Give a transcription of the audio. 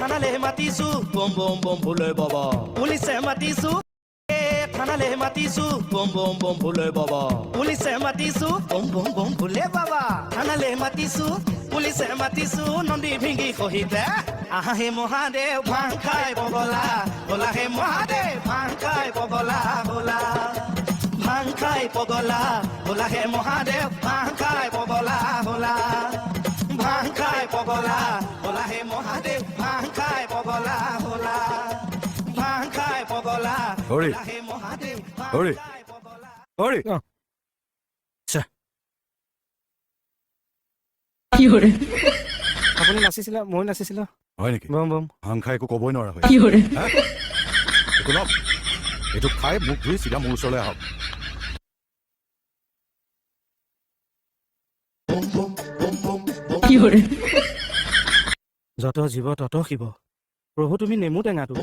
থানালে মাতিছো বম বম বম ভুলে বাবা পুলিচে মাতিছো থানালে মাতিছো বম বম বম ভুলে বাবা পুলিচে মাতিছো বম বম বম ভুলে বাবা থানালে মাতিছো পুলিচে মাতিছো নন্দী ভিঙ্গি সহিতে আহা হে মহাদেৱ ভাং খাই বগলা বলা হে মহাদেৱ ভাং খাই বগলা বলা ভাং খাই পগলা বলা হে মহাদেৱ ভাং খাই পগলা বলা ভাং খাই পগলা বলা হে মহাদেৱ ভাং খাই পগলা বলা ভাং খাই পগলা বলা হে মহাদেৱ হৰি হৰি আপুনি নাচিছিলে মই নাচিছিলো হয় নেকি বম বম ভাং খাই একো ক'বই নোৱাৰা হয় একো ন এইটো খাই মুখ ধুই চিধা মোৰ ওচৰলৈ আহক যত জীৱ তত শিৱ প্ৰভু তুমি নেমু টেঙাটো